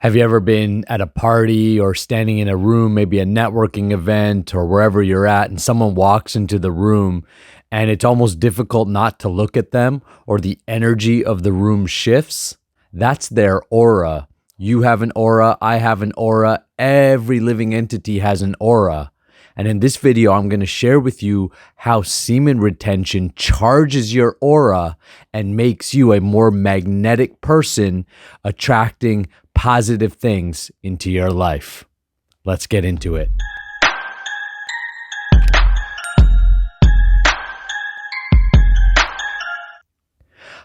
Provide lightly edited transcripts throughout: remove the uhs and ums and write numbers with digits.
Have you ever been at a party or standing in a room, maybe a networking event or wherever you're at, and someone walks into the room and it's almost difficult not to look at them or the energy of the room shifts? That's their aura. You have an aura, I have an aura, every living entity has an aura. And in this video, I'm going to share with you how semen retention charges your aura and makes you a more magnetic person, attracting positive things into your life. Let's get into it.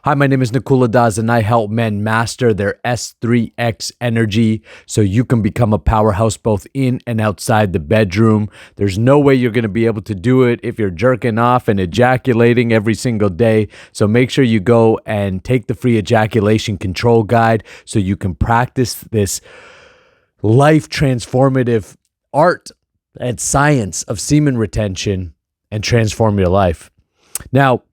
Hi, my name is Nakula and I help men master their S3X energy so you can become a powerhouse both in and outside the bedroom. There's no way you're going to be able to do it if you're jerking off and ejaculating every single day. So make sure you go and take the free ejaculation control guide so you can practice this life transformative art and science of semen retention and transform your life. Now,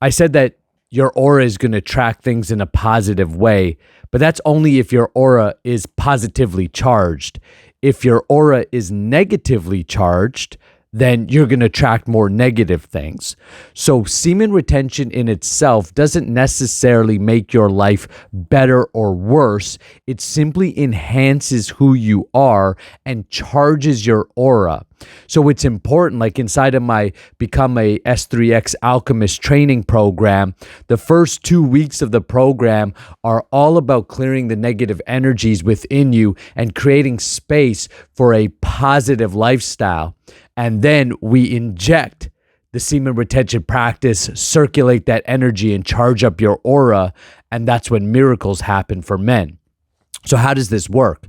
I said that your aura is going to track things in a positive way, but that's only if your aura is positively charged. If your aura is negatively charged, then you're going to attract more negative things. So semen retention in itself doesn't necessarily make your life better or worse. It simply enhances who you are and charges your aura. So it's important, like inside of my Become a S3X Alchemist training program, the first 2 weeks of the program are all about clearing the negative energies within you and creating space for a positive lifestyle. And then we inject the semen retention practice, circulate that energy and charge up your aura. And that's when miracles happen for men. So how does this work?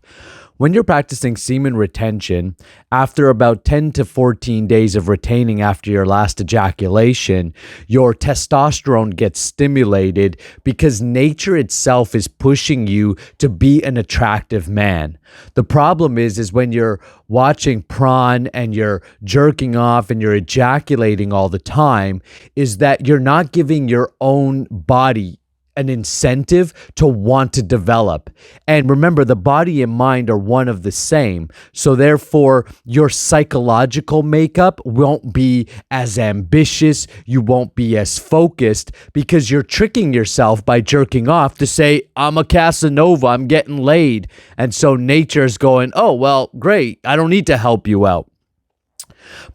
When you're practicing semen retention, after about 10 to 14 days of retaining after your last ejaculation, your testosterone gets stimulated because nature itself is pushing you to be an attractive man. The problem is when you're watching porn and you're jerking off and you're ejaculating all the time, is that you're not giving your own body an incentive to want to develop. And remember, the body and mind are one of the same. So therefore, your psychological makeup won't be as ambitious. You won't be as focused because you're tricking yourself by jerking off to say, I'm a Casanova, I'm getting laid. And so nature's going, oh, well, great. I don't need to help you out.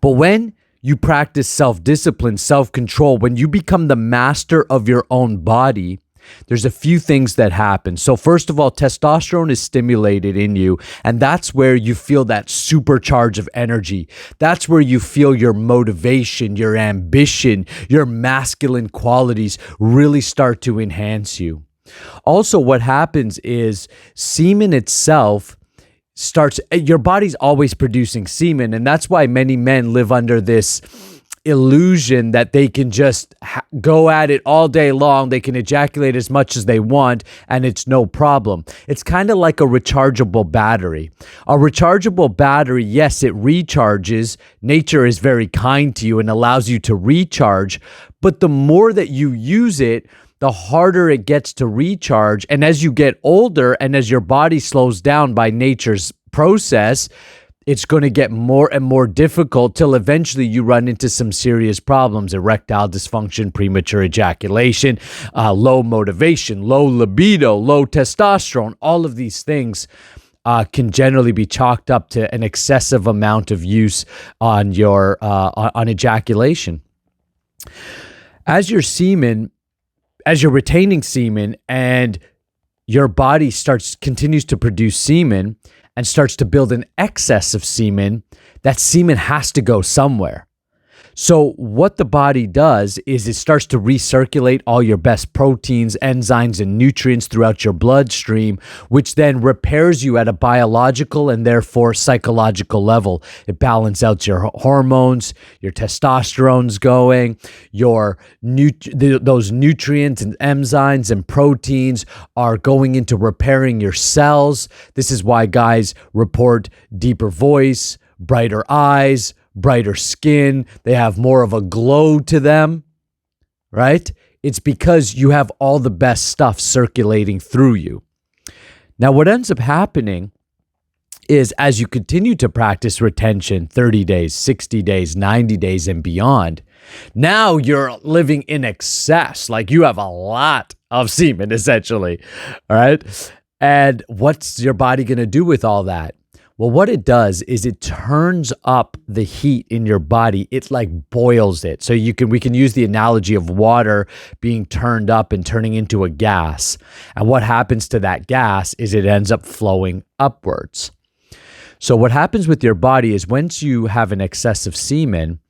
But when you practice self-discipline, self-control, when you become the master of your own body, there's a few things that happen. So first of all, testosterone is stimulated in you, and that's where you feel that supercharge of energy. That's where you feel your motivation, your ambition, your masculine qualities really start to enhance you. Also, what happens is semen itself your body's always producing semen, and that's why many men live under this illusion that they can just go at it all day long. They can ejaculate as much as they want and it's no problem. It's kind of like a rechargeable battery. A rechargeable battery, yes, it recharges. Nature is very kind to you and allows you to recharge, but the more that you use it, the harder it gets to recharge. And as you get older and as your body slows down by nature's process, it's going to get more and more difficult till eventually you run into some serious problems: erectile dysfunction, premature ejaculation, low motivation, low libido, low testosterone. All of these things can generally be chalked up to an excessive amount of use on your on ejaculation. As you're retaining semen and your body continues to produce semen and starts to build an excess of semen, that semen has to go somewhere. So what the body does is it starts to recirculate all your best proteins, enzymes, and nutrients throughout your bloodstream, which then repairs you at a biological and therefore psychological level. It balances out your hormones, your testosterone's going, those nutrients and enzymes and proteins are going into repairing your cells. This is why guys report deeper voice, brighter eyes, brighter skin. They have more of a glow to them, right? It's because you have all the best stuff circulating through you. Now, what ends up happening is as you continue to practice retention 30 days, 60 days, 90 days, and beyond, now you're living in excess. Like you have a lot of semen, essentially. All right. And what's your body going to do with all that? Well, what it does is it turns up the heat in your body. It like boils it. So we can use the analogy of water being turned up and turning into a gas. And what happens to that gas is it ends up flowing upwards. So what happens with your body is once you have an excess of semen,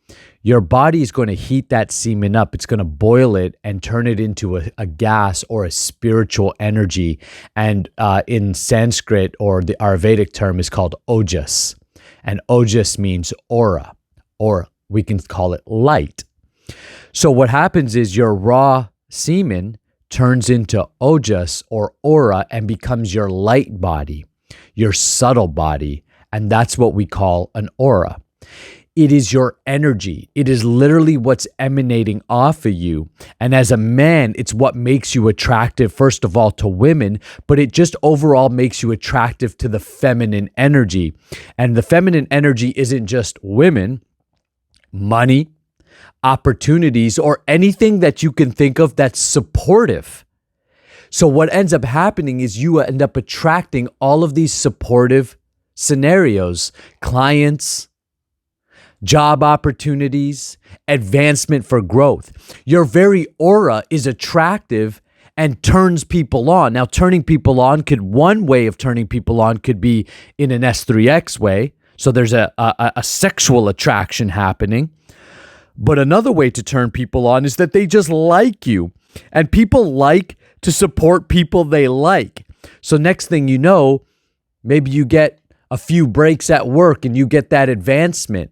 your body is going to heat that semen up. It's going to boil it and turn it into a gas or a spiritual energy. And in Sanskrit, or the Ayurvedic term is called ojas. And ojas means aura, or we can call it light. So what happens is your raw semen turns into ojas or aura and becomes your light body, your subtle body. And that's what we call an aura. It is your energy. It is literally what's emanating off of you. And as a man, it's what makes you attractive, first of all, to women, but it just overall makes you attractive to the feminine energy. And the feminine energy isn't just women, money, opportunities, or anything that you can think of that's supportive. So what ends up happening is you end up attracting all of these supportive scenarios, clients, job opportunities, advancement for growth. Your very aura is attractive and turns people on. Now, turning people on one way of turning people on could be in an S3X way. So there's a sexual attraction happening. But another way to turn people on is that they just like you. And people like to support people they like. So next thing you know, maybe you get a few breaks at work and you get that advancement.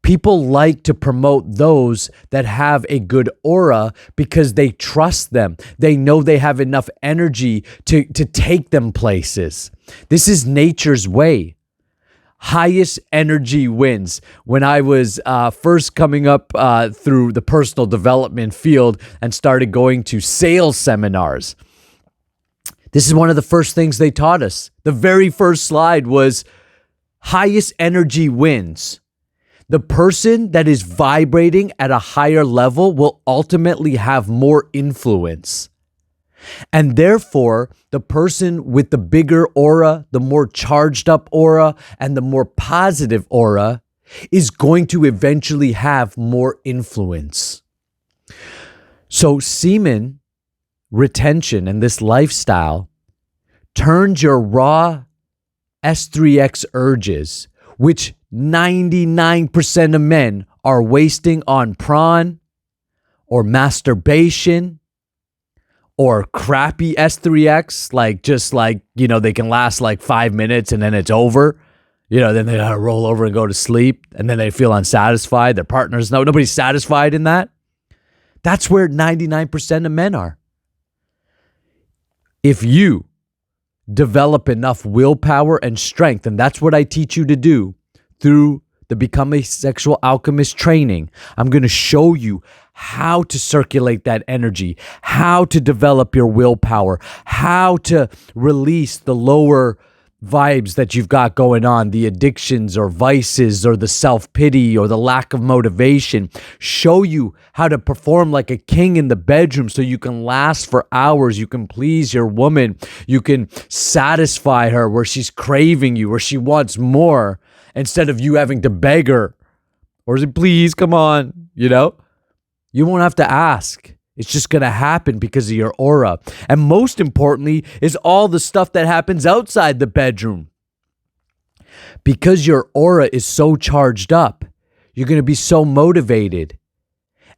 People like to promote those that have a good aura because they trust them. They know they have enough energy to take them places. This is nature's way. Highest energy wins. When I was first coming up through the personal development field and started going to sales seminars, this is one of the first things they taught us. The very first slide was highest energy wins. The person that is vibrating at a higher level will ultimately have more influence. And therefore, the person with the bigger aura, the more charged up aura, and the more positive aura is going to eventually have more influence. So semen retention and this lifestyle turns your raw S3X urges, which 99% of men are wasting on prawn or masturbation or crappy S3X, they can last like 5 minutes and then it's over. Then they gotta roll over and go to sleep, and then they feel unsatisfied. Their partners know nobody's satisfied in that. That's where 99% of men are. If you develop enough willpower and strength, and that's what I teach you to do through the Become a Sexual Alchemist training, I'm going to show you how to circulate that energy, how to develop your willpower, how to release the lower vibes that you've got going on, the addictions or vices or the self-pity or the lack of motivation. Show you how to perform like a king in the bedroom so you can last for hours. You can please your woman. You can satisfy her where she's craving you, where she wants more, instead of you having to beg her or say, please, come on, You won't have to ask. It's just going to happen because of your aura. And most importantly is all the stuff that happens outside the bedroom. Because your aura is so charged up, you're going to be so motivated.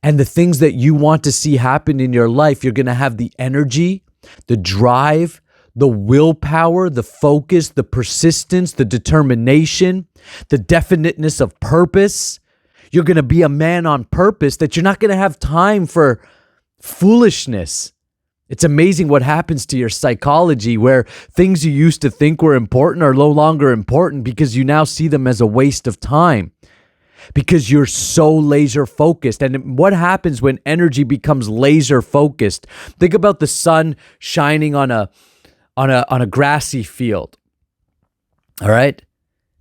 And the things that you want to see happen in your life, you're going to have the energy, the drive, the willpower, the focus, the persistence, the determination, the definiteness of purpose. You're going to be a man on purpose that you're not going to have time for foolishness. It's amazing what happens to your psychology where things you used to think were important are no longer important because you now see them as a waste of time because you're so laser focused. And what happens when energy becomes laser focused? Think about the sun shining on on a grassy field. All right?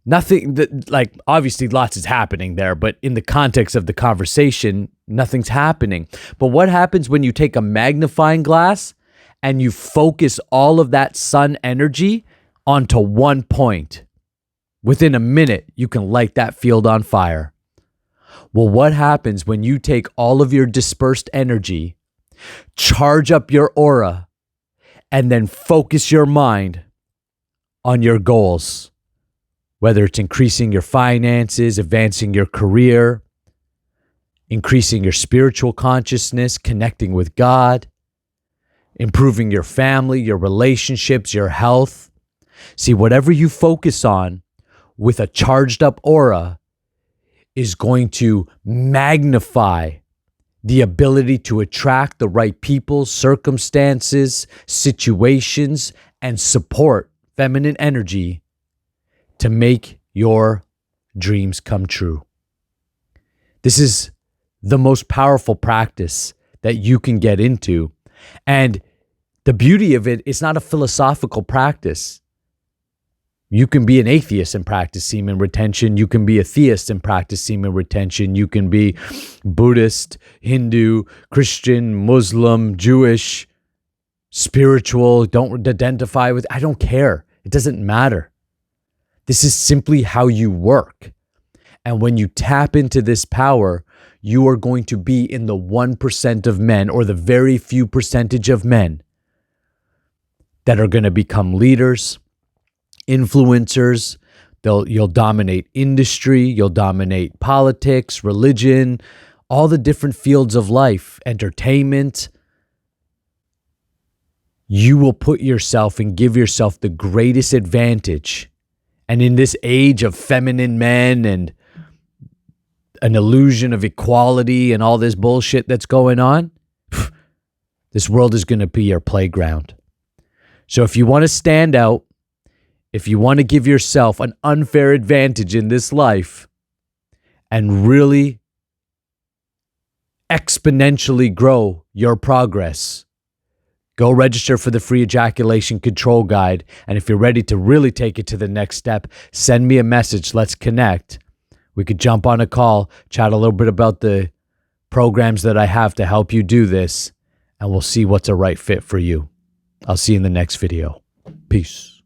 Nothing that, like, obviously lots is happening there, but in the context of the conversation, nothing's happening. But what happens when you take a magnifying glass and you focus all of that sun energy onto one point? Within a minute, you can light that field on fire. Well, what happens when you take all of your dispersed energy, charge up your aura, and then focus your mind on your goals? Whether it's increasing your finances, advancing your career, increasing your spiritual consciousness, connecting with God, improving your family, your relationships, your health. See, whatever you focus on with a charged up aura is going to magnify the ability to attract the right people, circumstances, situations, and support feminine energy to make your dreams come true. This is the most powerful practice that you can get into. And the beauty of it, it's not a philosophical practice. You can be an atheist and practice semen retention. You can be a theist and practice semen retention. You can be Buddhist, Hindu, Christian, Muslim, Jewish, spiritual, don't identify with. I don't care. It doesn't matter. This is simply how you work. And when you tap into this power, you are going to be in the 1% of men, or the very few percentage of men, that are going to become leaders, influencers. You'll dominate industry, you'll dominate politics, religion, all the different fields of life, entertainment. You will put yourself and give yourself the greatest advantage. And in this age of feminine men and an illusion of equality and all this bullshit that's going on, this world is going to be your playground. So if you want to stand out, if you want to give yourself an unfair advantage in this life and really exponentially grow your progress, go register for the free ejaculation control guide. And if you're ready to really take it to the next step, send me a message. Let's connect. We could jump on a call, chat a little bit about the programs that I have to help you do this, and we'll see what's a right fit for you. I'll see you in the next video. Peace.